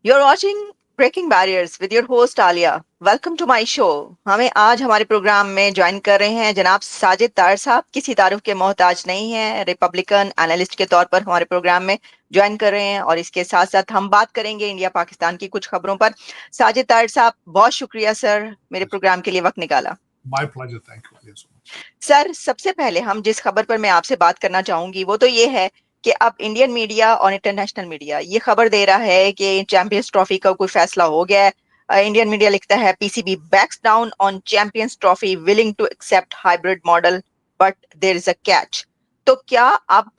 You're watching Breaking Barriers with your host Alia. Welcome to my show. हमें आज हमारे programme में join कर रहे हैं जनाब साजिद तार साहब। किसी तारुफ के मोहताज नहीं है, रिपब्लिकन एनालिस्ट के तौर पर हमारे प्रोग्राम में ज्वाइन कर रहे हैं और इसके साथ साथ हम बात करेंगे इंडिया पाकिस्तान की कुछ खबरों पर। साजिद तार साहब, बहुत शुक्रिया सर, मेरे प्रोग्राम के लिए वक्त निकाला। My pleasure. Thank you so much. Sir, सबसे पहले हम जिस खबर पर मैं आपसे बात करना चाहूंगी वो तो ये है कि अब इंडियन मीडिया और इंटरनेशनल मीडिया ये खबर दे रहा है कि चैंपियंस ट्रॉफी का कोई फैसला हो गया है। इंडियन मीडिया लिखता है PCB backs down on Champions Trophy, willing to accept hybrid model but there is a catch. तो क्या अब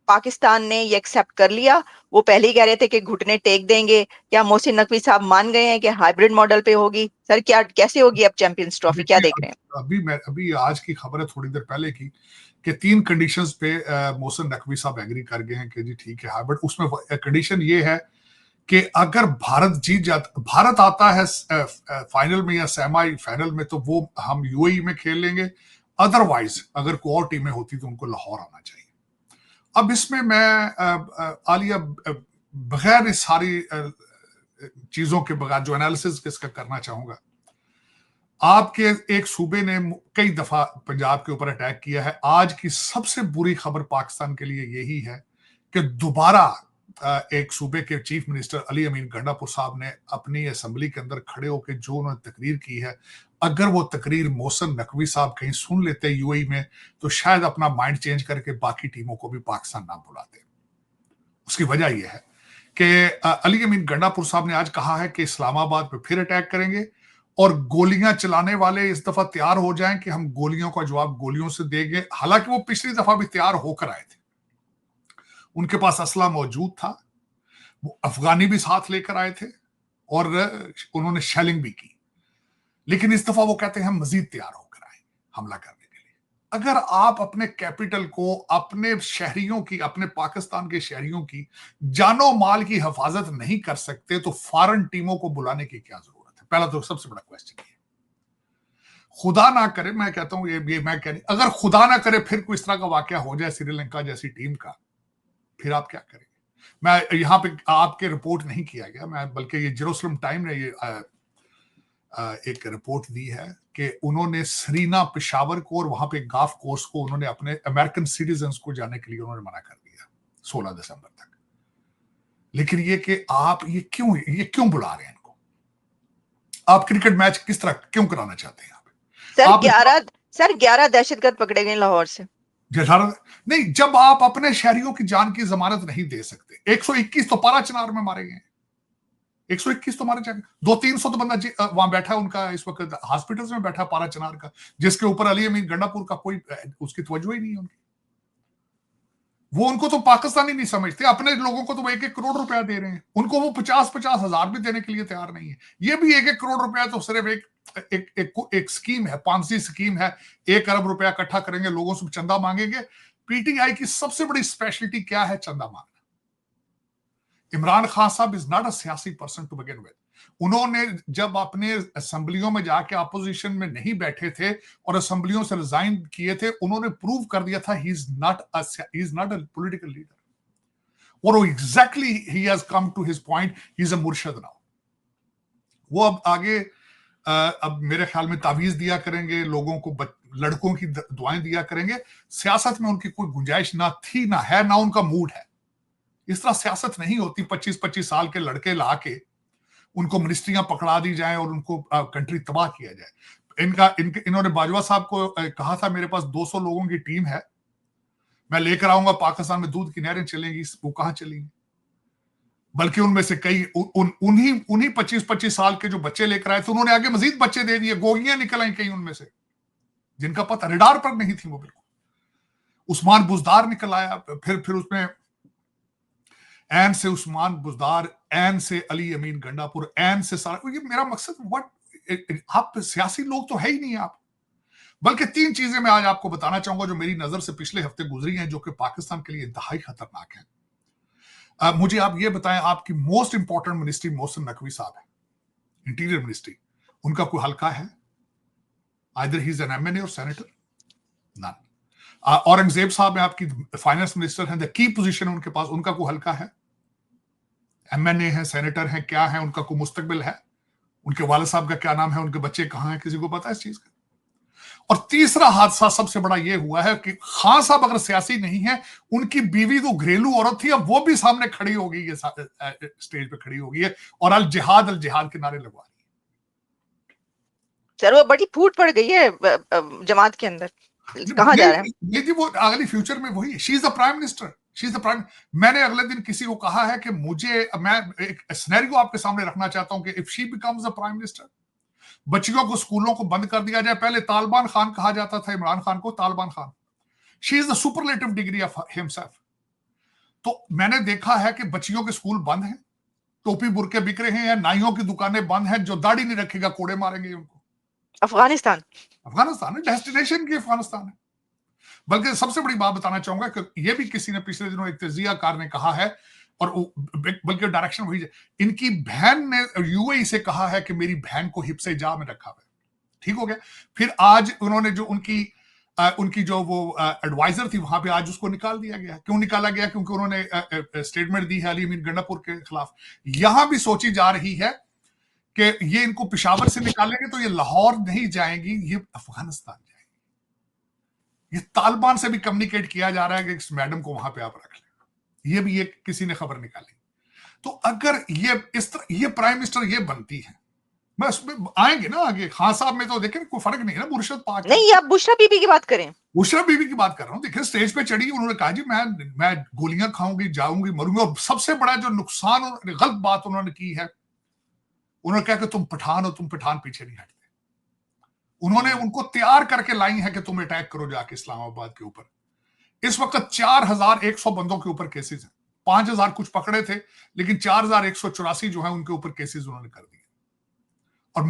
पाकिस्तान ने ये एक्सेप्ट कर लिया? वो पहले ही कह रहे थे कि घुटने टेक देंगे। क्या मोहसिन नकवी साहब मान गए हैं कि हाइब्रिड मॉडल पे होगी? सर, क्या कैसे होगी अब चैंपियंस ट्रॉफी, क्या देखिए, देख रहे हैं? अभी आज की खबर है थोड़ी देर पहले की कि 3 कंडीशंस पे मोहसिन नकवी साहब एग्री कर गए हैं कि जी ठीक है, बट उसमें कंडीशन ये है कि अगर भारत आता है फाइनल में या सेमी फाइनल में, तो वो हम यूएई में खेल लेंगे। अदरवाइज अगर कोई और टीमें होती तो उनको लाहौर आना चाहिए। अब इसमें मैं आलिया बगैर इस सारी चीजों के बगैर जो एनालिसिस इसका करना चाहूंगा, आपके एक सूबे ने कई दफा पंजाब के ऊपर अटैक किया है। आज की सबसे बुरी खबर पाकिस्तान के लिए यही है कि दोबारा एक सूबे के चीफ मिनिस्टर अली अमीन गंडापुर साहब ने अपनी असेंबली के अंदर खड़े होकर जो उन्होंने तकरीर की है, अगर वो तकरीर मोहसिन नकवी साहब कहीं सुन लेते यूएई में तो शायद अपना माइंड चेंज करके बाकी टीमों को भी पाकिस्तान ना बुलाते। उसकी वजह यह है कि अली अमीन गंडापुर साहब ने आज कहा है कि इस्लामाबाद पे फिर अटैक करेंगे और गोलियां चलाने वाले इस दफा तैयार हो जाएं कि हम गोलियों का जवाब गोलियों से देंगे। हालांकि वो पिछली दफा भी तैयार होकर आए थे, उनके पास असला मौजूद था, वो अफगानी भी साथ लेकर आए थे और उन्होंने शेलिंग भी की। लेकिन इस दफा वो कहते हैं हम मजीद तैयार होकर आए हमला करने के लिए। अगर आप अपने कैपिटल को, अपने शहरियों की, अपने पाकिस्तान के शहरियों की जानो माल की हिफाजत नहीं कर सकते तो फॉरेन टीमों को बुलाने की क्या जरूरत है? पहला तो सबसे बड़ा क्वेश्चन ये। खुदा ना करे, मैं कहता हूं ये मैं कह नहीं, अगर खुदा ना करे फिर कोई इस तरह का वाकया हो जाए श्रीलंका जैसी टीम का, फिर आप क्या करेंगे? मैं यहां पे आपके रिपोर्ट नहीं किया गया, मैं बल्कि ये जेरूसलम टाइम ने ये एक रिपोर्ट दी है कि उन्होंने सरीना, पेशावर को और वहां पे गाफ कोर्स को उन्होंने अपने अमेरिकन सिटीजन को जाने के लिए उन्होंने मना कर दिया 16 दिसंबर तक। लेकिन ये कि आप ये क्यों बुला रहे हैं इनको? आप क्रिकेट मैच किस तरह क्यों कराना चाहते हैं यहाँ पे? सर 11 दहशतगर्द पकड़े गए लाहौर से। नहीं, जब आप अपने शहरियों की जान की जमानत नहीं दे सकते। 121 तो पारा चिनार में मारे गए, 121 तो मारे जाएंगे, 200-300 तो बंदा वहां बैठा है उनका इस वक्त हॉस्पिटल्स में बैठा पारा चिनार का, जिसके ऊपर अली अमीन गंडापुर का कोई उसकी तवज्जो ही नहीं है उनकी। वो उनको तो पाकिस्तानी नहीं समझते, अपने लोगों को तो वो 1-1 करोड़ रुपया दे रहे हैं, उनको वो 50-50 हजार भी देने के लिए तैयार नहीं है। ये भी 1-1 करोड़ रुपया तो सिर्फ एक स्कीम है, पांसी स्कीम है। 1 अरब रुपया इकट्ठा करेंगे, लोगों से चंदा मांगेंगे। पीटीआई की सबसे बड़ी स्पेशलिटी क्या है? चंदा मांगना। इमरान खान साहब इज नॉट अ सियासी पर्सन टू बिगिन विद। उन्होंने जब अपने असेंबलियों में जाके अपोजिशन में नहीं बैठे थे और असेंबलियों से रिजाइन किए थे, उन्होंने प्रूव कर दिया था he is not a political leader. और exactly he has come to his point, he is a मुर्शद नाउ। वो अब आगे अब मेरे ख्याल में तावीज दिया करेंगे लोगों को, लड़कों की दुआएं दिया करेंगे। सियासत में उनकी कोई गुंजाइश ना थी, ना है, ना उनका मूड है। इस तरह सियासत नहीं होती। 25-25 साल के लड़के ला के उनको मिनिस्ट्रियां पकड़ा दी जाए और उनको कंट्री तबाह किया जाए। इन्होंने बाजवा साहब को कहा था मेरे पास 200 लोगों की टीम है, मैं लेकर आऊंगा, पाकिस्तान में दूध की नहरें चलेंगी। वो कहां चलेंगी? बल्कि उनमें से कई उन्हीं 25-25 साल के जो बच्चे लेकर आए थे, उन्होंने आगे मजीद बच्चे दे दिए। गोगियां निकल आई कई उनमें से, जिनका पता रिडार पर नहीं थी वो बिल्कुल। उस्मान बुजदार निकल आया, फिर उसमें एन से उस्मान बुजदार, एन से अली अमीन गंडापुर, एन से सारा। ये मेरा मकसद आप सियासी लोग तो है ही नहीं आप। बल्कि 3 चीजें मैं आज आपको बताना चाहूंगा जो मेरी नजर से पिछले हफ्ते गुजरी हैं, जो कि पाकिस्तान के लिए इंतहाई खतरनाक है। मुझे आप ये बताएं, आपकी most important ministry Mohsin Naqvi साहब है, इंटीरियर मिनिस्ट्री, उनका कोई हल्का है? Either he is an MNA और सेनेटर, नन। औरंगजेब साहब में आपकी फाइनेंस मिनिस्टर हैं, द की पोजीशन है उनके पास, उनका कोई हल्का है? MNA है, सेनेटर है, क्या है, उनका कोई मुस्तकबिल है? उनके वालिद साहब का क्या नाम है? उनके बच्चे कहां हैं? किसी को पता है इस चीज का? और तीसरा हादसा सबसे बड़ा यह हुआ है कि खान साहब अगर सियासी नहीं है, उनकी बीवी तो घरेलू औरत थी, अब वो भी सामने खड़ी हो गई है, स्टेज पे खड़ी हो गई है और अल जिहाद के नारे लगवा रही है। सर वो बड़ी फूट पड़ गई है जमात के अंदर, कहाँ जा रहे हैं? नहीं जी, वो अगली फ्यूचर में वही, she is the prime minister, she is the prime. मैंने अगले दिन किसी को कहा है कि मैं एक सिनेरियो आपके सामने रखना चाहता हूं कि if she becomes the prime minister, बच्चियों को, स्कूलों को बंद कर दिया जाए। पहले तालिबान खान कहा जाता था इमरान खान को, Taliban Khan. She is the superlative degree of himself. तो मैंने देखा है कि बच्चियों के स्कूल बंद हैं, टोपी बुरके बिक रहे हैं, नाइयों की दुकानें बंद हैं, जो दाढ़ी नहीं रखेगा कोड़े मारेंगे उनको। अफगानिस्तान है, डेस्टिनेशन की अफगानिस्तान है। बल्कि सबसे बड़ी बात बताना चाहूंगा कि यह भी किसी ने पिछले दिनों एक तजियाकार ने कहा है, और बल्कि डायरेक्शन वही है, इनकी बहन ने यूएई से कहा है कि मेरी बहन को हिप्से जा में रखा हुआ। ठीक हो गया। फिर आज उन्होंने जो उनकी जो वो एडवाइजर थी वहां पे, आज उसको निकाल दिया गया। क्यों निकाला गया? क्योंकि उन्होंने स्टेटमेंट दी है अली अमीन गंडापुर के खिलाफ। यहां भी सोची जा रही है कि ये इनको पेशावर से निकालेंगे तो ये लाहौर नहीं जाएंगी, ये अफगानिस्तान जाएंगी। ये तालिबान से भी कम्युनिकेट किया जा रहा है कि इस मैडम को वहां पे आप रख लें। ये भी एक किसी ने खबर निकाली। तो अगर ये इस तरह ये प्राइम मिनिस्टर ये बनती है, बस आएंगे ना आगे। खान साहब में तो देखें कोई फर्क नहीं है ना, मुर्शद पाक नहीं, आप बुशरा बीबी की बात करें। बुशरा बीबी की बात कर रहा हूं। देखिए स्टेज पे चढ़ी, उन्होंने कहा जी मैं गोलियां खाऊंगी, जाऊंगी, मरूंगी। और सबसे बड़ा जो नुकसान, गलत बात उन्होंने की है, उन्होंने कहा कि तुम पठान हो, तुम पठान पीछे नहीं हटते। उन्होंने उनको तैयार करके लाई है कि तुम अटैक करो जाके इस्लामाबाद के ऊपर। इस वक्त 4100 बंदों के ऊपर केसेस हैं। 5000 कुछ पकड़े थे, लेकिन 4184 जो है उनके ऊपर केसेस उन्होंने कर दिए। और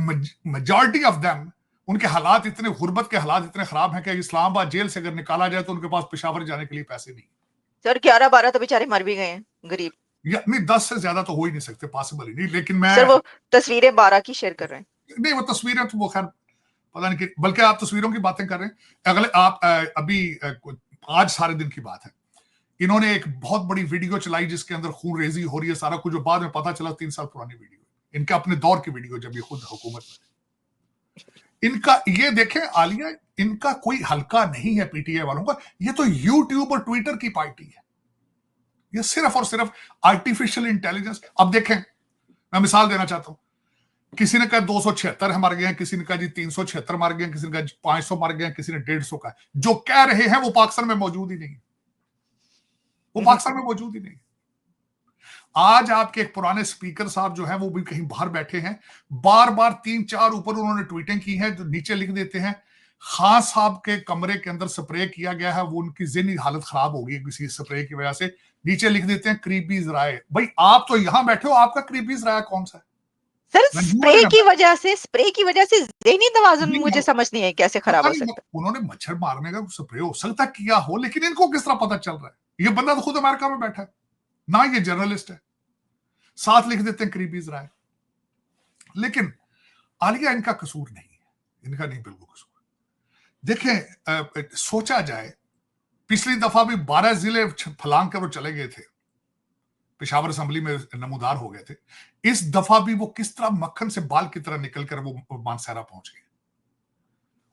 मेजॉरिटी ऑफ देम, उनके हालात इतने, गुर्बत के हालात इतने खराब हैं कि इस्लामाबाद जेल से अगर निकाला जाए तो उनके पास पेशावर जाने के लिए पैसे नहीं। सर 11-12 तो बेचारे मर भी गए हैं, गरीब। या नहीं, 10 से ज्यादा तो हो ही नहीं सकते, पॉसिबल ही नहीं। लेकिन मैं सर वो तस्वीरें 12 की शेयर कर रहे हैं। नहीं, वो तस्वीरें तो वो खैर पता नहीं, बल्कि आप तस्वीरों की बातें कर रहे हैं। अगले आप अभी आज सारे दिन की बात है, इन्होंने एक बहुत बड़ी वीडियो चलाई जिसके अंदर खून रेजी हो रही है, सारा कुछ, जो बाद में पता चला 3 साल पुरानी वीडियो, इनके अपने दौर की वीडियो, जब ये खुद हुकूमत में। इनका ये देखें आलिया, इनका कोई हल्का नहीं है पीटीआई वालों का। ये तो यूट्यूब और ट्विटर की पार्टी है। ये सिर्फ और सिर्फ आर्टिफिशियल इंटेलिजेंस। अब देखें, मैं मिसाल देना चाहता हूं। किसी ने कहा 276 मर गए हैं, किसी ने कहा जी 376 मर गए हैं, किसी ने कहा 500 मर गए हैं, किसी ने 150 का। जो कह रहे हैं वो पाकिस्तान में मौजूद ही नहीं, वो पाकिस्तान में मौजूद ही नहीं। आज आपके एक पुराने स्पीकर साहब जो हैं वो भी कहीं बाहर बैठे हैं, बार बार 3-4 ऊपर उन्होंने ट्वीटें की हैं, जो नीचे लिख देते हैं खान साहब के कमरे के अंदर स्प्रे किया गया है, वो उनकी ज़हनी हालत खराब हो गई किसी स्प्रे की वजह से। नीचे लिख देते हैं क्रीपीज राय। भाई आप तो यहां बैठे हो, आपका क्रीपीज राय कौन सा है? सर स्प्रे की वजह से ज़हनी तवाज़ुन मुझे समझ नहीं है कैसे खराब हो सकता है। उन्होंने मच्छर मारने का स्प्रे हो सकता किया हो, लेकिन इनको किस तरह पता चल रहा है? ये बंदा तो खुद अमेरिका में बैठा है ना, ये जर्नलिस्ट है। साथ लिख देते हैं क्रीपीज राय। लेकिन आलिया इनका कसूर नहीं है, इनका नहीं बिल्कुल कसूर। देखें सोचा जाए, पिछली दफा भी 12 जिले फलांग कर वो चले गए थे, पेशावर असेंबली में नमूदार हो गए थे। इस दफा भी वो किस तरह मक्खन से बाल की तरह निकलकर वो मानसहरा पहुंच गए।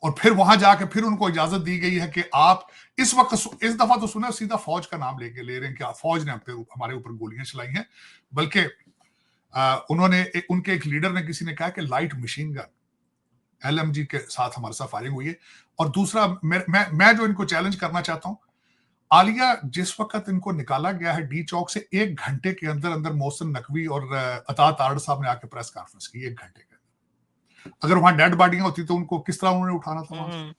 और फिर वहां जाके फिर उनको इजाजत दी गई है कि आप इस वक्त, इस दफा तो सुना सीधा फौज का नाम ले रहे हैं कि फौज ने हमारे ऊपर गोलियां चलाई हैं। बल्कि उन्होंने उनके एक लीडर ने, किसी ने कहा कि लाइट मशीन गन LMG के साथ हमारे साथ फायरिंग हुई है। और दूसरा, मैं जो इनको चैलेंज करना चाहता हूं, आलिया जिस वक्त इनको निकाला गया है डी चौक से, 1 घंटे के अंदर अंदर मोहसिन नकवी और अतात आर्ड साहब ने आके प्रेस कॉन्फ्रेंस की 1 घंटे के अंदर। अगर वहां डेड बॉडियां होती तो उनको किस तरह उन्होंने उठाना था?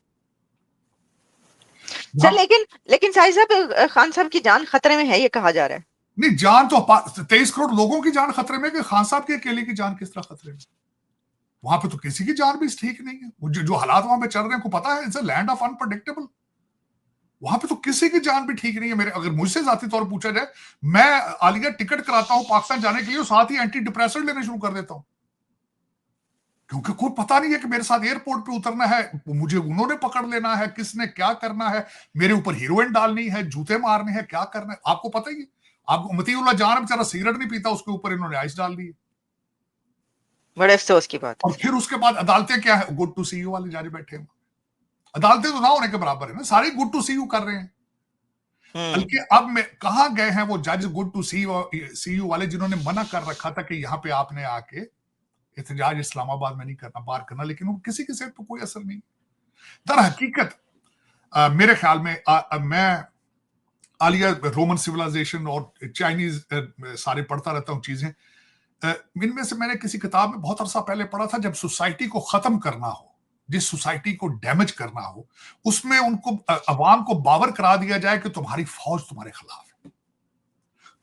सर लेकिन साहिब साहब, खान साहब की जान खतरे में है, ये कहा जा रहा है। नहीं, जान तो 23 करोड़ लोगों की जान खतरे में, कि खान साहब के अकेले की जान किस तरह खतरे में? वहां पे तो किसी की जान भी ठीक नहीं है। जो हालात वहां पे चल रहे हैं, को पता है, it's a land of unpredictable. वहां पे तो किसी की जान भी ठीक नहीं है। मेरे, अगर मुझसे जाती तौर पर पूछा जाए, मैं आलिया टिकट कराता हूं पाकिस्तान जाने के लिए, साथ ही एंटी डिप्रेसेंट लेने शुरू कर देता हूं, क्योंकि कोई पता नहीं है कि मेरे साथ एयरपोर्ट पे उतरना है, मुझे उन्होंने पकड़ लेना है, किसने क्या करना है, मेरे ऊपर हीरोइन डालनी है, जूते मारने हैं, क्या करना है, आपको पता ही है। आपको मतीउल्लाह जान बेचारा सिगरेट नहीं पीता, उसके ऊपर इन्होंने आइस डाल दी। बड़े अफसोस की बात और है। फिर उसके बाद अदालतें क्या है, गुड टू सी यू वाले जारी बैठे हैं। अदालतें तो ना होने के बराबर है ना, सारी गुड टू सी यू कर रहे हैं। बल्कि अब में कहां गए हैं वो जज गुड टू सी यू वाले, जिन्होंने मना कर रखा था कि यहां पे आपने आके एहतजाज इस्लामाबाद में नहीं करना, बाहर करना, लेकिन वो किसी के सेहत पर कोई असर नहीं। दर हकीकत मेरे ख्याल में मैं आलिया रोमन सिविलाइजेशन और चाइनीज सारे पढ़ता रहता हूँ चीजें। इनमें से मैंने किसी किताब में बहुत अरसा पहले पढ़ा था, जब सोसाइटी को खत्म करना हो, जिस सोसाइटी को डैमेज करना हो, उसमें उनको अवाम को बावर करा दिया जाए कि तुम्हारी फौज तुम्हारे खिलाफ है,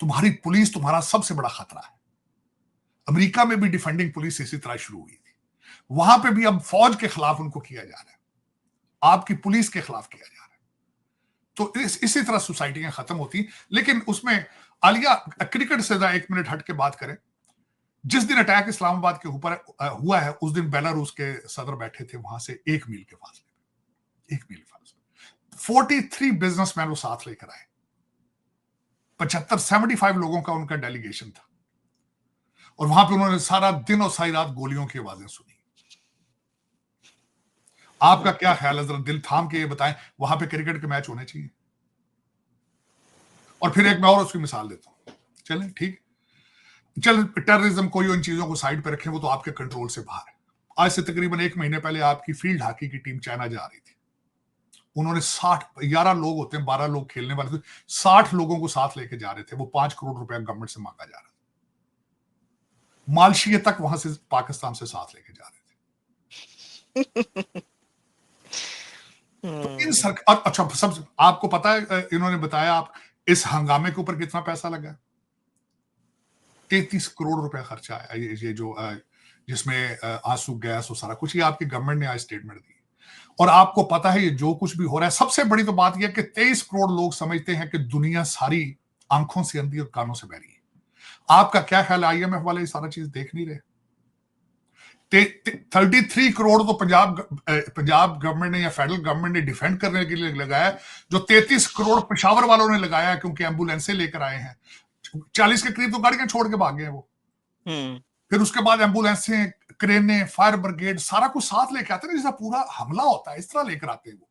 तुम्हारी पुलिस तुम्हारा सबसे बड़ा खतरा है। अमेरिका में भी डिफेंडिंग पुलिस इसी तरह शुरू हुई थी, वहां पे भी अब फौज के खिलाफ उनको किया जा रहा है, आपकी पुलिस के खिलाफ किया जा रहा है। तो इसी तरह सोसाइटियां खत्म होती। लेकिन उसमें आलिया, क्रिकेट से 1 मिनट हट के बात करें, जिस दिन अटैक इस्लामाबाद के ऊपर हुआ है, उस दिन बेलारूस के सदर बैठे थे वहां से 1 मील के फासले, 1 मील फासले 43 बिजनेसमैन वो साथ लेकर आए, 75 लोगों का उनका डेलीगेशन था, और वहां पे उन्होंने सारा दिन और सारी रात गोलियों की आवाजें सुनी। आपका क्या ख्याल है, जरा दिल थाम के ये बताएं, वहां पे क्रिकेट के मैच होने चाहिए? और फिर एक मैं और उसकी मिसाल देता हूं, चलें ठीक, चल टेररिज्म कोई उन चीजों को साइड पे रखें, वो तो आपके कंट्रोल से बाहर है। आज से तकरीबन 1 महीने पहले आपकी फील्ड हॉकी की टीम चाइना जा रही थी, उन्होंने 11 लोग होते हैं, 12 लोग खेलने वाले थे, 60 लोगों को साथ लेके जा रहे थे, वो 5 करोड़ रुपया गवर्नमेंट से मांगा जा रहा था, मालशीए तक वहां से पाकिस्तान से साथ लेके जा रहे थे। तो इन सरकार, अच्छा सब आपको पता है, इन्होंने बताया आप इस हंगामे के ऊपर कितना पैसा लगा? 33 करोड़ रुपया खर्चा है, ये जो जिसमें आंसू गैस और सारा कुछ, ये आपकी गवर्नमेंट ने आज स्टेटमेंट दी। और आपको पता है ये जो कुछ भी हो रहा है, सबसे बड़ी तो बात यह कि 23 करोड़ लोग समझते हैं कि दुनिया सारी आंखों से अंधी और कानों से बहरी है। आपका क्या ख्याल है, IMF वाले ये सारा चीज देख नहीं रहे? 33 करोड़ तो पंजाब गवर्नमेंट ने या फेडरल गवर्नमेंट ने डिफेंड करने के लिए लगाया, जो 33 करोड़ पेशावर वालों ने लगाया, क्योंकि एम्बुलेंसें लेकर आए हैं, 40 के करीब तो गाड़ियां छोड़ के भागे हैं वो। फिर उसके बाद एम्बुलेंसें, क्रेनें, फायर ब्रिगेड, सारा कुछ साथ लेके आते हैं, जैसा पूरा हमला होता है इस तरह लेकर आते हैं वो।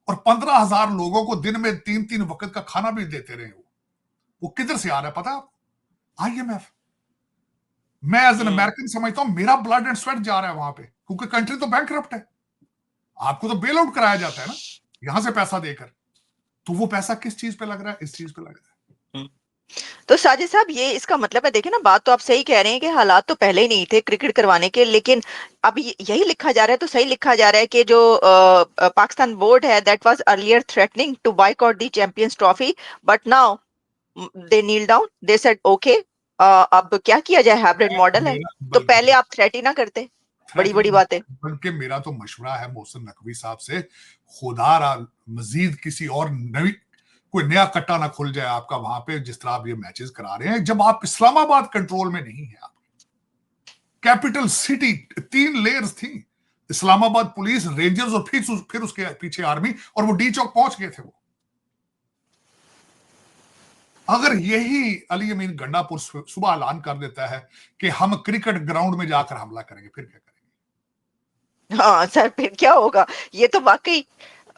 और 15,000 लोगों को दिन में 3-3 वक्त का खाना भी देते रहे वो किधर से आ रहा है पता है? IMF। मैं एज एन अमेरिकन समझता हूं मेरा ब्लड एंड स्वेट जा रहा है वहां पे, क्योंकि कंट्री तो बैंकरप्ट है। आपको तो बेल आउट कराया जाता है ना यहां से पैसा देकर, तो वो पैसा किस चीज पे लग रहा है? इस चीज पे लग रहा है। तो साजिद साहब, ये इसका मतलब है, देखे ना, बात तो आप सही कह रहे हैं कि हालात तो पहले ही नहीं थे क्रिकेट करवाने के, लेकिन अब यही लिखा जा रहा है, तो सही लिखा जा रहा है कि जो पाकिस्तान बोर्ड है, that was earlier threatening to boycott the Champions Trophy, but now they kneel down, they said okay. अब क्या किया जाए, हाइब्रिड मॉडल है, तो पहले आप थ्रेट ही ना करते, बड़ी बड़ी बातें। बल्कि मेरा तो मशवरा है मोहसिन नकवी साहब से, खुदा मजीद किसी और नई कोई नया कट्टा ना खुल जाए आपका वहां पे, जिस तरह आप ये मैचेस करा रहे हैं, जब आप इस्लामाबाद कंट्रोल में नहीं है। आप कैपिटल सिटी, 3 लेयर्स थी, इस्लामाबाद पुलिस, रेंजर्स, और फिर उसके पीछे आर्मी, और वो डी चौक पहुंच गए थे वो। अगर यही अली अमीन गंडापुर सुबह ऐलान कर देता है कि हम क्रिकेट ग्राउंड में जाकर हमला करेंगे, फिर क्या करेंगे? हाँ सर, फिर क्या होगा? ये तो वाकई,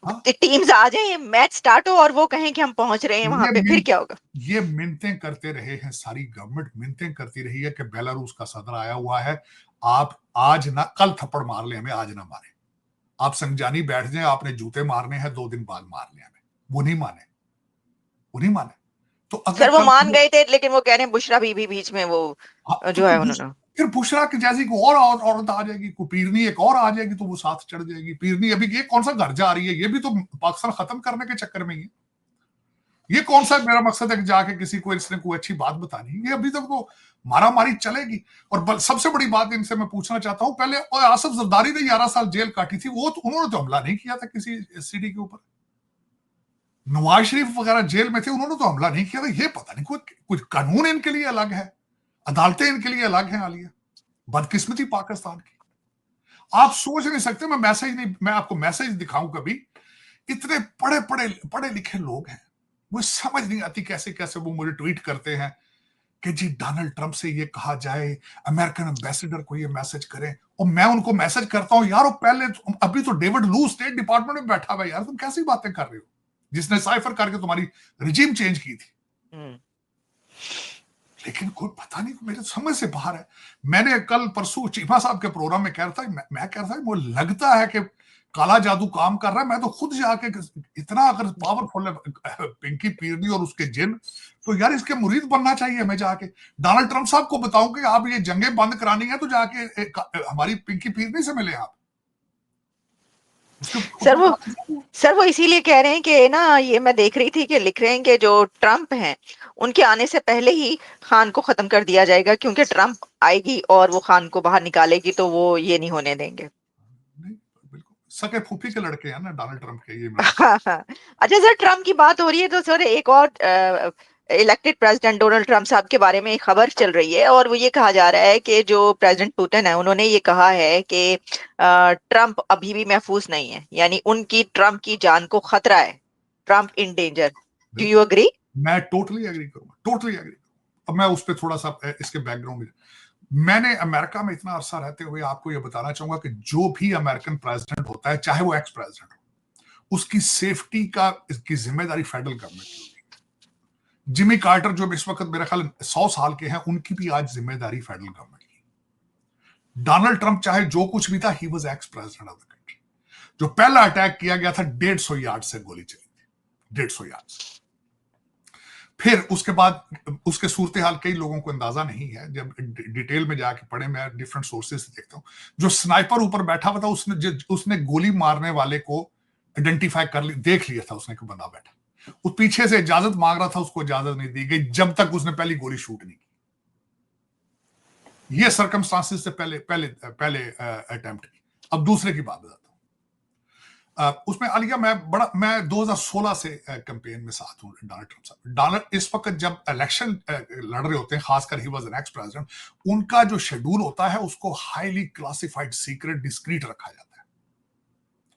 हाँ? टीम्स आ जाए, मैच स्टार्ट हो और वो कहें कि हम पहुंच रहे हैं वहां पे, फिर क्या होगा? ये मिन्नतें करते रहे हैं, सारी गवर्नमेंट मिन्नतें करती रही है कि बेलारूस का सदर आया हुआ है, आप आज ना कल थप्पड़ मार ले हमें, आज ना मारे, आप संजानी बैठ जाए, आपने जूते मारने हैं 2 दिन बाद मार ले हमें। वो नहीं माने, वो नहीं माने। तो अगर सर वो कल मान गए थे, लेकिन वो कह रहे हैं बुशरा बीबी बीच में वो तो जो है उन्होंने। फिर बुशरा की जैसी को और औरत आ जाएगी, को पीरनी एक और आ जाएगी, तो वो साथ चढ़ जाएगी। पीरनी अभी ये कौन सा घर जा रही है, ये भी तो पाकिस्तान खत्म करने के चक्कर में ही है। ये कौन सा मेरा मकसद है कि जाके किसी को इसने कोई अच्छी बात बतानी, ये अभी तक तो मारा मारी चलेगी। और सबसे बड़ी बात इनसे मैं पूछना चाहता हूं, पहले आसिफ जरदारी ने 11 साल जेल काटी थी, वो तो उन्होंने तो हमला नहीं किया था किसी SCD के ऊपर। नवाज शरीफ वगैरह जेल में थे, उन्होंने तो हमला नहीं किया था। ये पता नहीं कुछ कानून इनके लिए अलग है, अदालतें इनके लिए अलग हैं। आलिया, बदकिस्मती पाकिस्तान की, आप सोच नहीं सकते। मैं आपको मैसेज दिखाऊं कभी, इतने पढ़े लिखे लोग हैं, मुझे समझ नहीं आती कैसे कैसे वो मुझे ट्वीट करते हैं कि जी डोनाल्ड ट्रंप से ये कहा जाए, अमेरिकन एम्बेसडर को ये मैसेज करें, और मैं उनको मैसेज करता हूं, यार वो पहले अभी तो डेविड लू स्टेट डिपार्टमेंट में बैठा हुआ है, यार तुम कैसी बातें कर रहे हो, जिसने साइफर करके तुम्हारी रिजीम चेंज की थी। लेकिन कोई पता नहीं, मेरे समझ से बाहर है। मैंने कल परसों चीमा साहब के प्रोग्राम में कह रहा था, मैं कह रहा था मुझे लगता है कि काला जादू काम कर रहा है। मैं तो खुद जाके, इतना अगर पावरफुल है पिंकी पीरनी और उसके जिन, तो यार इसके मुरीद बनना चाहिए हमें जाके। डोनाल्ड ट्रंप साहब को बताऊं कि आप ये जंगें बंद करानी है तो जाके हमारी पिंकी पीरनी से मिले आप। सर वो सर वो इसीलिए कह रहे हैं कि ना, ये मैं देख रही थी कि लिख रहे हैं कि जो ट्रंप हैं उनके आने से पहले ही खान को खत्म कर दिया जाएगा, क्योंकि ट्रंप आएगी और वो खान को बाहर निकालेगी, तो वो ये नहीं होने देंगे। नहीं, बिल्कुल सके फूफी के लड़के हैं ना डोनाल्ड ट्रंप के, ये हाँ हाँ। अच्छा सर, ट्रम्प की बात हो रही है तो सर एक और इलेक्टेड प्रेसिडेंट डोनाल्ड ट्रम्प साहब के बारे में एक खबर चल रही है, और वो ये कहा जा रहा है कि जो प्रेसिडेंट पुतिन है उन्होंने ये कहा है कि ट्रम्प अभी भी महफूज नहीं है, यानी उनकी ट्रम्प की जान को खतरा है, Trump in danger. Do you agree? मैं टोटली एग्री करूंगा, टोटली एग्री। अब मैं उस पर थोड़ा सा इसके बैकग्राउंड में, मैंने अमेरिका में इतना अरसा रहते हुए आपको यह बताना चाहूंगा कि जो भी अमेरिकन प्रेसिडेंट होता है, चाहे वो एक्स प्रेसिडेंट हो, उसकी सेफ्टी का इसकी जिम्मेदारी फेडरल गवर्नमेंट की होती है। जिमी कार्टर जो इस वक्त मेरे ख्याल 100 साल के हैं, उनकी भी आज जिम्मेदारी फेडरल गवर्नमेंट की। डोनाल्ड ट्रंप चाहे जो कुछ भी था, he was ex president of the country. जो पहला अटैक किया गया था 150 यार्ड से गोली चली थी, 150 यार्ड से। फिर उसके बाद उसके सूरत हाल कई लोगों को अंदाजा नहीं है, जब डिटेल में जाके पढ़े, मैं डिफरेंट सोर्सेज से देखता हूं। जो स्नाइपर ऊपर बैठा हुआ था, उसने गोली मारने वाले को आइडेंटिफाई देख लिया था उसने कि बंदा बैठा। वो पीछे से इजाजत मांग रहा था, उसको इजाजत नहीं दी गई जब तक उसने पहली गोली शूट नहीं की। ये सर्कमस्टांसिस से पहले पहले पहले अटेम्प्ट की। अब दूसरे की बात बताता हूं। उसमें आलिया, मैं 2016 से कैंपेन में साथ हूं डोनाल्ड ट्रंप साहब। डोनाल्ड इस वक्त जब इलेक्शन लड़ रहे होते हैं, खासकर he was an ex president, उनका जो शेड्यूल होता है उसको हाईली क्लासिफाइड, सीक्रेट, डिस्क्रीट रखा जाता है।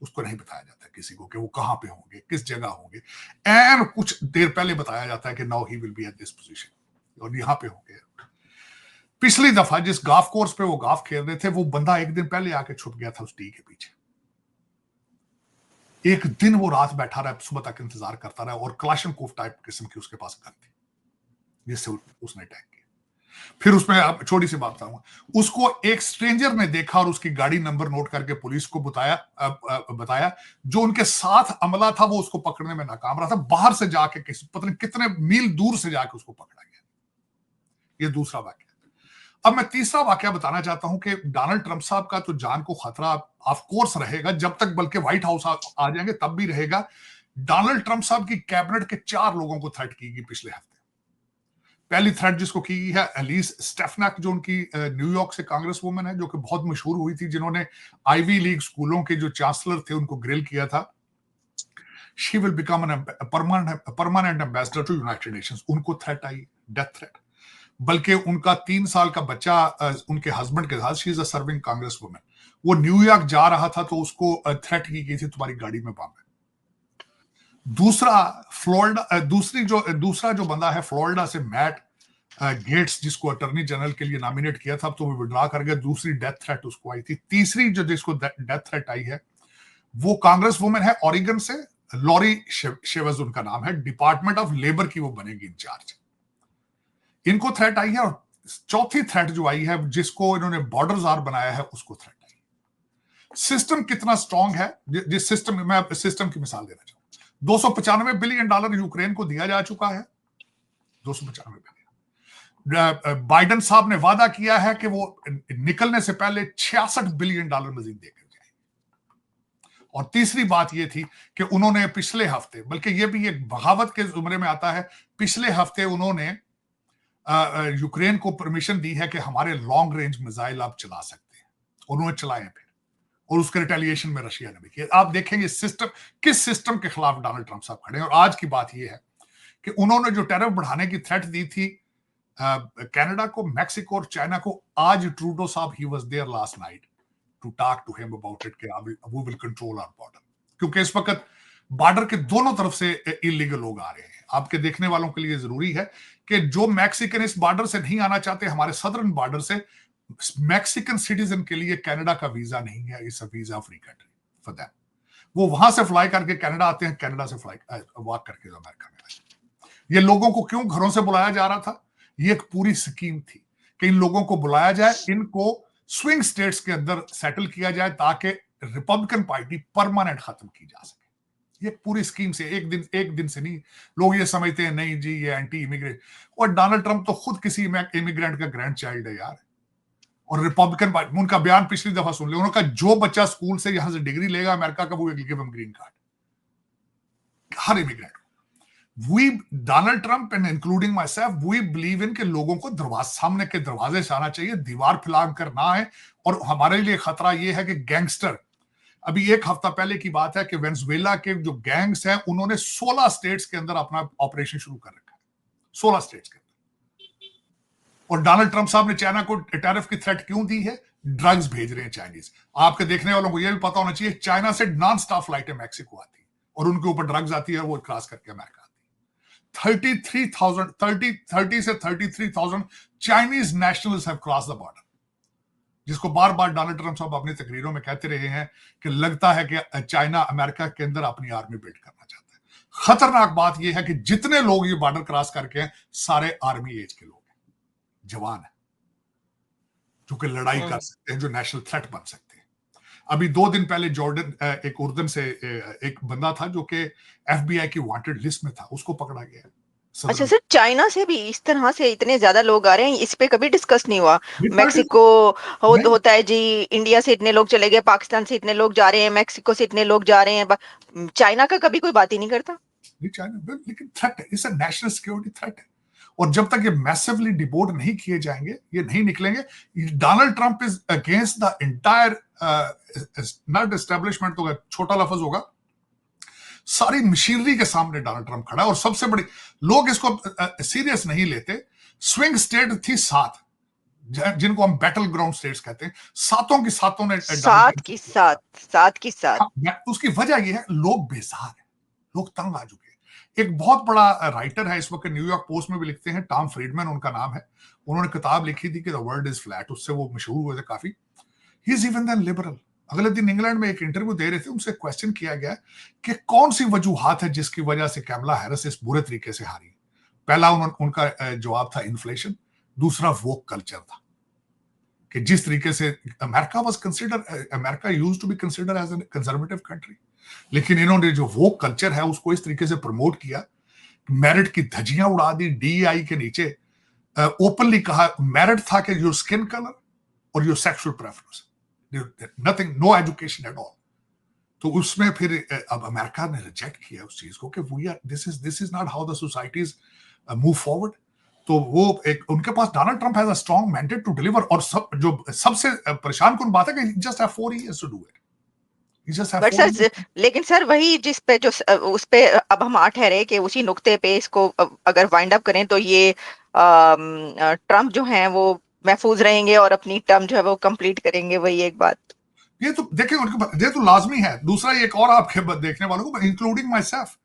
उसको नहीं बताया जाता किसी को कि वो कहां पे होंगे, किस जगह होंगे। एंड कुछ देर पहले बताया जाता है कि now he will be at this position और यहां पे होंगे। पिछली दफा जिस गाफ कोर्स पे वो गाफ खेल रहे थे, वो बंदा एक दिन पहले आके छुप गया था उस टी के पीछे। एक दिन वो रात बैठा रहा, सुबह तक इंतजार करता रहा, और क्लाशनकोफ टाइप किस्म की उसके पास गन थी, जिससे उसने अटैक किया। फिर उसमें आप छोटी सी बात बताऊंगा, उसको एक स्ट्रेंजर ने देखा और उसकी गाड़ी नंबर नोट करके पुलिस को बताया। जो उनके साथ अमला था वो उसको पकड़ने में नाकाम रहा था। बाहर से जाके पता नहीं कितने मील दूर से जाके उसको पकड़ा गया। ये दूसरा वाक्य। अब मैं तीसरा वाक्य बताना चाहता हूं कि डोनाल्ड ट्रंप साहब का तो जान को खतरा ऑफ कोर्स रहेगा, जब तक बल्कि व्हाइट हाउस आ जाएंगे तब भी रहेगा। डोनाल्ड ट्रंप साहब की कैबिनेट के 4 लोगों को थ्रेट की गई पिछले हफ्ते। पहली थ्रेट जिसको की गई है एलिस स्टेफनक, जो उनकी न्यूयॉर्क से कांग्रेस वुमन है, जो कि बहुत मशहूर हुई थी, जिन्होंने आईवी लीग स्कूलों के जो चांसलर थे उनको ग्रिल किया था। She will become an permanent ambassador to United Nations. उनको थ्रेट आई, डेथ थ्रेट। बल्कि उनका 3 साल का बच्चा उनके हस्बैंड के साथ, she is a serving Congress woman, वो न्यूयॉर्क जा रहा था तो उसको थ्रेट की गई थी, तुम्हारी गाड़ी में बम है। दूसरा जो बंदा है फ्लोरिडा से, मैट गेट्स, जिसको अटॉर्नी जनरल के लिए नॉमिनेट किया था, तो वो विड्रॉ कर गया। दूसरी डेथ थ्रेट उसको आई थी। तीसरी जो जिसको डेथ थ्रेट आई है वो कांग्रेस वुमन है ऑरिगन से, लॉरी शेवज उनका नाम है, डिपार्टमेंट ऑफ लेबर की वो बनेगी इंचार्ज। इनको थ्रेट आई है। और चौथी थ्रेट जो आई है, जिसको इन्होंने बॉर्डर जार बनाया है, उसको थ्रेट आई। सिस्टम कितना स्ट्रांग है, जिस सिस्टम में, मैं सिस्टम की मिसाल देना चाहूँ। $295 बिलियन यूक्रेन को दिया जा चुका है। 295 बिलियन। बाइडेन साहब ने वादा किया है कि वो निकलने से पहले $66 बिलियन मजीद देकर जाएंगे। और तीसरी बात यह थी कि उन्होंने पिछले हफ्ते, बल्कि यह भी एक बगावत के जुमरे में आता है, पिछले हफ्ते उन्होंने यूक्रेन को परमिशन दी है कि हमारे लॉन्ग रेंज मिसाइल आप चला सकते हैं। उन्होंने चलाए फिर, और उसके रिटेलिएशन में रशिया ने भी किया। आप देखेंगे सिस्टम, किस सिस्टम के खिलाफ डोनाल्ड ट्रंप साहब खड़े हैं। और आज की बात यह है कि उन्होंने जो टैरिफ बढ़ाने की थ्रेट दी थी कनाडा को, मैक्सिको और चाइना को, आज ट्रूडो साहब, he was there last night to talk to him about it, we will control our border. क्योंकि इस वक्त बॉर्डर के दोनों तरफ से इलीगल लोग आ रहे हैं। आपके देखने वालों के लिए जरूरी है कि जो मैक्सिकन इस बॉर्डर से नहीं आना चाहते, हमारे सदर्न बॉर्डर से, मैक्सिकन सिटीजन के लिए कनाडा का वीजा नहीं है, it's a visa free country for them. वो वहां से फ्लाई करके कनाडा आते हैं, कनाडा से फ्लाई वॉक करके अमेरिका में आए। ये लोगों को क्यों घरों से बुलाया जा रहा था? ये एक पूरी स्कीम थी कि इन लोगों को बुलाया जाए, इनको स्विंग स्टेट्स के अंदर सेटल किया जाए ताकि रिपब्लिकन पार्टी परमानेंट खत्म की जा सके। ये पूरी स्कीम से एक दिन से नहीं। लोग ये समझते हैं नहीं जी ये एंटी इमिग्रेट, और डोनाल्ड ट्रंप तो खुद किसी इमिग्रेंट का ग्रैंड चाइल्ड है यार। और रिपब्लिकन पार्टी, उनका बयान पिछली दफा सुन लिया, उन्होंने कहा जो बच्चा स्कूल से यहां से डिग्री लेगा अमेरिका का, वो गिव हिम ग्रीन कार्ड, हर immigrant. We Donald Trump and including myself, we believe in के लोगों को सामने के दरवाजे से आना चाहिए, दीवार फैलान कर ना है। और हमारे लिए खतरा यह है कि गैंगस्टर, अभी एक हफ्ता पहले की बात है कि वेनेजुएला के जो गैंग्स हैं उन्होंने 16 स्टेट्स के अंदर अपना ऑपरेशन शुरू कर रखा है, 16 स्टेट्स के अंदर। और डोनाल्ड ट्रंप साहब ने चाइना को टैरिफ की थ्रेट क्यों दी है? ड्रग्स भेज रहे हैं चाइनीज। आपके देखने वालों को यह भी पता होना चाहिए, चाइना से नॉन स्टॉप फ्लाइटें मैक्सिको आती है और उनके ऊपर ड्रग्स आती है, वो क्रॉस करके अमेरिका आती है। 30 से 33,000 Chinese nationals have cross the border, जिसको बार बार डोनाल्ड ट्रंप साहब अपनी तकरीरों में कहते रहे हैं कि लगता है कि चाइना अमेरिका के अंदर अपनी आर्मी बिल्ड करना चाहता है। खतरनाक बात यह है कि जितने लोग ये बॉर्डर क्रॉस करके हैं सारे आर्मी एज के लोग हैं, जवान है, जो कि लड़ाई कर सकते हैं, जो नेशनल थ्रेट बन सकते हैं। अभी 2 दिन पहले जॉर्डन, एक उर्दन से एक बंदा था जो कि एफबीआई की वांटेड लिस्ट में था, उसको पकड़ा गया। अच्छा सर, चाइना से भी इस तरह से इतने ज्यादा लोग आ रहे हैं, इस पे कभी डिस्कस नहीं हुआ? मैक्सिको होता है जी, इंडिया से इतने लोग चले गए, पाकिस्तान से इतने लोग जा रहे हैं, मैक्सिको से इतने लोग जा रहे हैं, चाइना का कभी कोई बात ही नहीं करता। चाइना लेकिन थ्रेट है, it's a national security threat है। और जब तक ये मैसिवली डिपोर्ट नहीं किए जाएंगे, ये नहीं निकलेंगे। Donald Trump is against the entire, not establishment तो छोटा लफ्ज होगा, सारी मशीनरी के सामने डोनाल्ड ट्रंप खड़ा है। और सबसे बड़ी, लोग इसको सीरियस नहीं लेते। स्विंग स्टेट थी 7, जिनको हम बैटल ग्राउंड स्टेट्स कहते हैं, सातों की सातों ने सात की सात। उसकी वजह यह है, लोग बेजार हैं, लोग तंग आ चुके हैं। एक बहुत बड़ा राइटर है इस वक्त, न्यूयॉर्क पोस्ट में भी लिखते हैं, टॉम फ्रीडमैन उनका नाम है। उन्होंने किताब लिखी थी कि द वर्ल्ड इज फ्लैट, उससे वो मशहूर हुए थे काफी। He is even then liberal. अगले दिन इंग्लैंड में एक इंटरव्यू दे रहे थे, उनसे क्वेश्चन किया गया कि कौन सी वजूहात है जिसकी वजह से कैमला हैरिस इस बुरे तरीके से हारी। पहला उनका जवाब था इन्फ्लेशन, दूसरा वोक कल्चर था कि जिस तरीके से America used to be considered as a conservative country, लेकिन इन्होंने जो वोक कल्चर है उसको इस तरीके से प्रमोट किया, मेरिट की धज्जियां उड़ा दी। डीईआई के नीचे ओपनली कहा मेरिट था कि योर स्किन कलर और your sexual preference, nothing, no education at all. तो उसमें फिर अब अमेरिका ने रिजेक्ट किया उस चीज को कि we are, this is not how the societies move forward. तो वो एक उनके पास Donald Trump has a strong mandate to deliver. और जो सबसे परेशान कौन बात है कि just have 4 years to do it. But sir, लेकिन सर वही जिस पे जो उस पे अब हम ठहरे कि उसी नुक्ते पे इसको अगर वाइंड अप करें तो ये ट्रम्प जो हैं वो महफूज रहेंगे और अपनी टर्म जो है वो कंप्लीट करेंगे, वही एक बात। ये तो देखिए उनके, ये तो लाजमी है। दूसरा एक और आपके देखने वालों को, इंक्लूडिंग माई सेल्फ,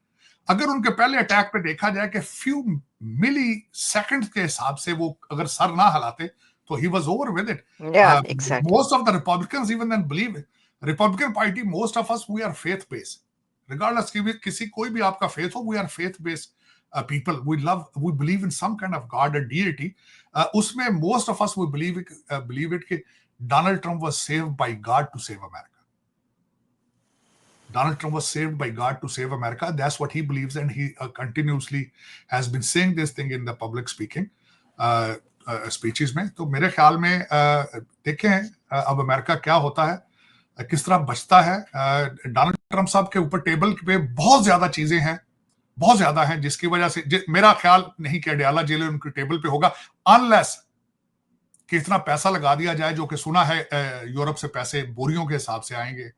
अगर उनके पहले अटैक पे देखा जाए कि फ्यू मिली सेकंड के हिसाब से वो अगर सर ना हिलाते तो he was over with it. Most of the republicans even then believe, republican party, most of us we are faith based, रिगार्डलेस किसी कोई भी आपका फेथ हो, we are faith based people. We believe in some kind of God or deity. उसमें most of us we believe it कि Donald Trump was saved by God to save America. Donald Trump was saved by God to save America. That's what he believes, and he continuously has been saying this thing in the public speaking speeches में. तो मेरे ख्याल में देखें अब America क्या होता है, किस तरह बचता है। डोनाल्ड ट्रंप साहब के ऊपर टेबल पे बहुत ज्यादा चीजें हैं, बहुत ज्यादा है, जिसकी वजह से मेरा ख्याल नहीं कि अडयाला जेल उनके टेबल पे होगा, अनलेस कि इतना पैसा लगा दिया जाए, जो कि सुना है यूरोप से पैसे बोरियों के हिसाब से आएंगे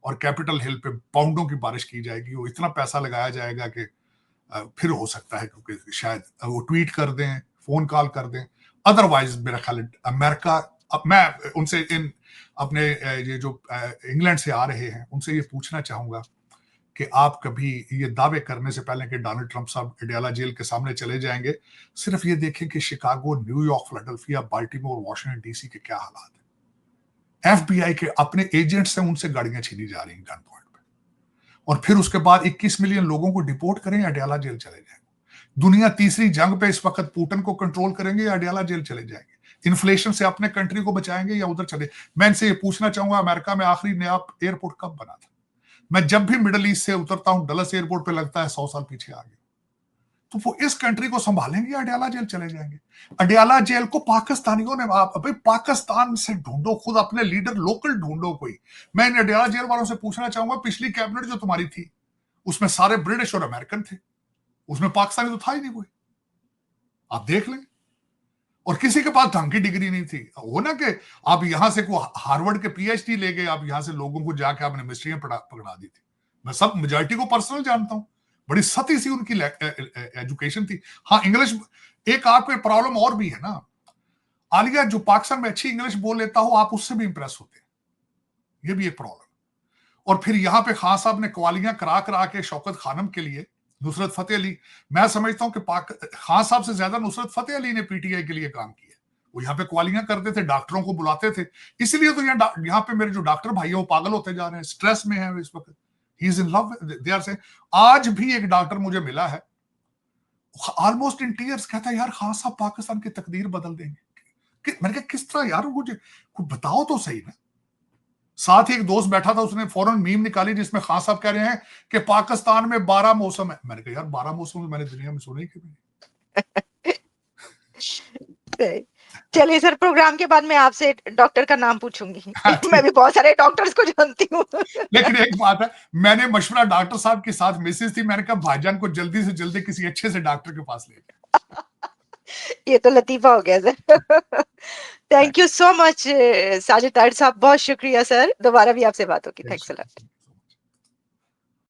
और कैपिटल हिल पे पाउंडों की बारिश की जाएगी। वो इतना पैसा लगाया जाएगा कि फिर हो सकता है क्योंकि शायद वो ट्वीट कर दें, फोन कॉल कर दें। अदरवाइज मेरा ख्याल अमेरिका, अब मैं उनसे इन अपने ये जो इंग्लैंड से आ रहे हैं उनसे ये पूछना चाहूंगा कि आप कभी ये दावे करने से पहले कि डोनाल्ड ट्रंप साहब अडयाला जेल के सामने चले जाएंगे, सिर्फ ये देखें कि Chicago, New York, Philadelphia, Baltimore, Washington DC के क्या हालात है। एफबीआई के अपने एजेंट से उनसे गाड़ियां छीनी जा रही हैं गन पॉइंट पे, और फिर उसके बाद 21 मिलियन लोगों को डिपोर्ट करें, अडयाला जेल चले जाएंगे। दुनिया तीसरी जंग पे इस वक्त पुतिन को कंट्रोल करेंगे या अडयाला जेल चले जाएंगे। इन्फ्लेशन से अपने कंट्री को बचाएंगे या उधर चले। मैं इनसे ये पूछना चाहूंगा, अमेरिका में आखिरी नया एयरपोर्ट कब बना था? मैं जब भी मिडल ईस्ट से उतरता हूं डलस एयरपोर्ट पे लगता है 100 साल पीछे आ गए। तो वो इस कंट्री को संभालेंगे या अडयाला जेल चले जाएंगे? अडयाला जेल को पाकिस्तानियों ने, आप भाई पाकिस्तान से ढूंढो, खुद अपने लीडर लोकल ढूंढो कोई। मैं इन अडयाला जेल वालों से पूछना चाहूंगा, पिछली कैबिनेट जो तुम्हारी थी उसमें सारे ब्रिटिश और अमेरिकन थे, उसमें पाकिस्तानी तो था ही नहीं कोई। आप देख लें। और किसी के पास ढंग की डिग्री नहीं थी। वो ना कि आप यहां से को हार्वर्ड के पीएचडी ले गए, आप यहां से लोगों को जाके आपने मिस्ट्रियां पकड़ा दी थी। मैं सब मेजॉरिटी को पर्सनल जानता हूं, बड़ी सती सी उनकी एजुकेशन थी। हाँ, इंग्लिश एक आपको प्रॉब्लम और भी है ना, आलिया जो पाकिस्तान में अच्छी इंग्लिश बोल लेता हो, आप उससे भी इंप्रेस होते हैं, ये भी एक प्रॉब्लम। और फिर यहां पे खान साहब ने कवालियां करा करा के शौकत खानम के लिए, नुसरत फतेह अली, मैं समझता हूं कि खान साहब से ज्यादा नुसरत फतेह अली ने पीटीआई के लिए काम किया। वो यहाँ पे कवालियां करते थे, डॉक्टरों को बुलाते थे। इसलिए तो यहाँ पे मेरे जो डॉक्टर भाई है वो पागल होते जा रहे हैं, स्ट्रेस में है इस वक्त। He is in love, they are say. आज भी एक डॉक्टर मुझे मिला है, ऑलमोस्ट इन टीयर्स, कहता है यार खान साहब पाकिस्तान की तकदीर बदल देंगे। मैंने कहा किस तरह यार, मुझे कुछ बताओ तो सही ना। साथ ही एक दोस्त बैठा था, उसने फौरन मीम निकाली जिसमें खान साहब कह रहे हैं कि पाकिस्तान में 12 मौसम है। मैंने कहा यार 12 मौसम मैंने दुनिया में सुने ही कभी। चलिए सर, प्रोग्राम के बाद मैं आपसे डॉक्टर का नाम पूछूंगी। मैं भी बहुत सारे डॉक्टर्स को जानती हूँ। लेकिन एक बात है, मैंने मशवरा डॉक्टर साहब के साथ मिसेज थी, मैंने कहा भाईजान को जल्दी से जल्दी किसी अच्छे से डॉक्टर के पास ले जाए। ये तो लतीफा हो गया sir. Thank you so much Sajid Tahir साहब, बहुत शुक्रिया सर। दोबारा भी आपसे बात होगी। Thanks a lot.